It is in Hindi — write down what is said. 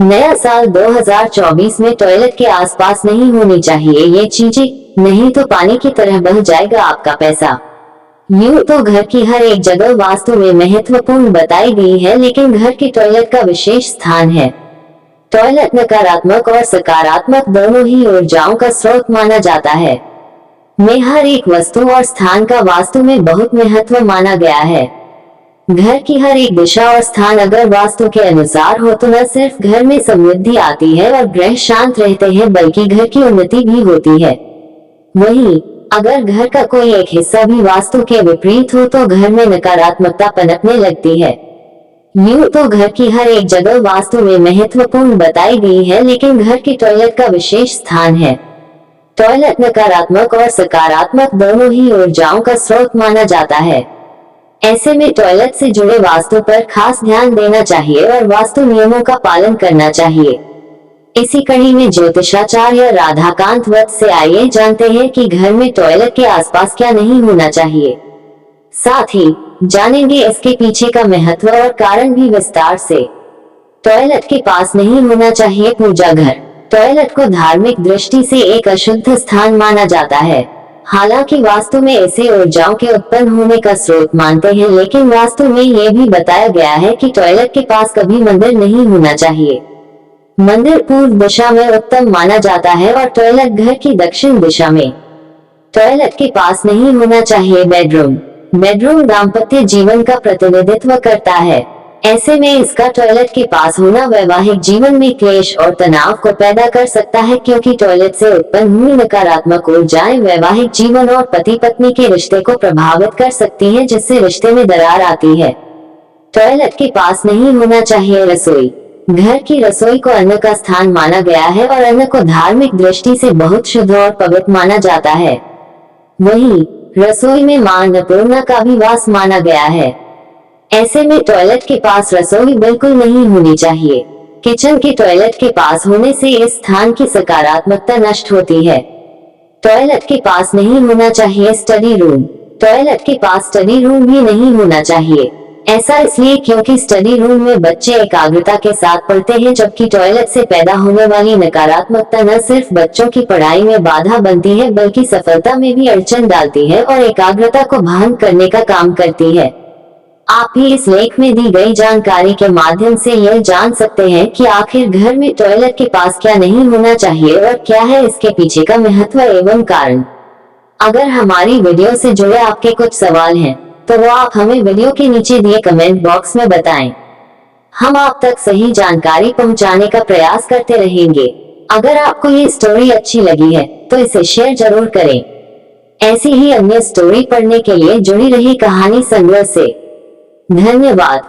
नया साल 2024 में टॉयलेट के आसपास नहीं होनी चाहिए ये चीजें, नहीं तो पानी की तरह बह जाएगा आपका पैसा। यूं तो घर की हर एक जगह वास्तु में महत्वपूर्ण बताई गई है, लेकिन घर के टॉयलेट का विशेष स्थान है। टॉयलेट नकारात्मक और सकारात्मक दोनों ही ऊर्जाओं का स्रोत माना जाता है। में हर एक वस्तु और स्थान का वास्तु में बहुत महत्व माना गया है। घर की हर एक दिशा और स्थान अगर वास्तु के अनुसार हो तो न सिर्फ घर में समृद्धि आती है और ग्रह शांत रहते हैं, बल्कि घर की उन्नति भी होती है। वहीं अगर घर का कोई एक हिस्सा भी वास्तु के विपरीत हो तो घर में नकारात्मकता पनपने लगती है। यूं तो घर की हर एक जगह वास्तु में महत्वपूर्ण बताई गई है, लेकिन घर के टॉयलेट का विशेष स्थान है। टॉयलेट नकारात्मक और सकारात्मक दोनों ही ऊर्जाओं का स्रोत माना जाता है। ऐसे में टॉयलेट से जुड़े वास्तु पर खास ध्यान देना चाहिए और वास्तु नियमों का पालन करना चाहिए। इसी कड़ी में ज्योतिषाचार्य राधाकांत वत्स से आइए जानते हैं कि घर में टॉयलेट के आसपास क्या नहीं होना चाहिए। साथ ही जानेंगे इसके पीछे का महत्व और कारण भी विस्तार से। टॉयलेट के पास नहीं होना चाहिए पूजा घर। टॉयलेट को धार्मिक दृष्टि से एक अशुद्ध स्थान माना जाता है। हालांकि वास्तु में इसे ऊर्जाओं के उत्पन्न होने का स्रोत मानते हैं, लेकिन वास्तु में ये भी बताया गया है कि टॉयलेट के पास कभी मंदिर नहीं होना चाहिए। मंदिर पूर्व दिशा में उत्तम माना जाता है और टॉयलेट घर की दक्षिण दिशा में। टॉयलेट के पास नहीं होना चाहिए बेडरूम। बेडरूम दाम्पत्य जीवन का प्रतिनिधित्व करता है। ऐसे में इसका टॉयलेट के पास होना वैवाहिक जीवन में क्लेश और तनाव को पैदा कर सकता है, क्योंकि टॉयलेट से उत्पन्न हुई नकारात्मक ऊर्जाएं वैवाहिक जीवन और पति पत्नी के रिश्ते को प्रभावित कर सकती हैं, जिससे रिश्ते में दरार आती है। टॉयलेट के पास नहीं होना चाहिए रसोई। घर की रसोई को अन्न का स्थान माना गया है और अन्न को धार्मिक दृष्टि से बहुत शुद्ध और पवित्र माना जाता है। वहीं रसोई में मां अन्नपूर्णा का भी वास माना गया है। ऐसे में टॉयलेट के पास रसोई बिल्कुल नहीं होनी चाहिए। किचन के टॉयलेट के पास होने से इस स्थान की सकारात्मकता नष्ट होती है। टॉयलेट के पास नहीं होना चाहिए स्टडी रूम। टॉयलेट के पास स्टडी रूम भी नहीं होना चाहिए। ऐसा इसलिए क्योंकि स्टडी रूम में बच्चे एकाग्रता के साथ पढ़ते हैं, जबकि टॉयलेट से पैदा होने वाली नकारात्मकता न सिर्फ बच्चों की पढ़ाई में बाधा बनती है, बल्कि सफलता में भी अड़चन डालती है और एकाग्रता को भंग करने का काम करती है। आप भी इस लेख में दी गई जानकारी के माध्यम से यह जान सकते हैं कि आखिर घर में टॉयलेट के पास क्या नहीं होना चाहिए और क्या है इसके पीछे का महत्व एवं कारण। अगर हमारी वीडियो से जुड़े आपके कुछ सवाल हैं, तो वो आप हमें वीडियो के नीचे दिए कमेंट बॉक्स में बताएं। हम आप तक सही जानकारी पहुंचाने का प्रयास करते रहेंगे। अगर आपको ये स्टोरी अच्छी लगी है तो इसे शेयर जरूर करें। ऐसी ही अन्य स्टोरी पढ़ने के लिए जुड़ी रही कहानी संग्रह से। धन्यवाद।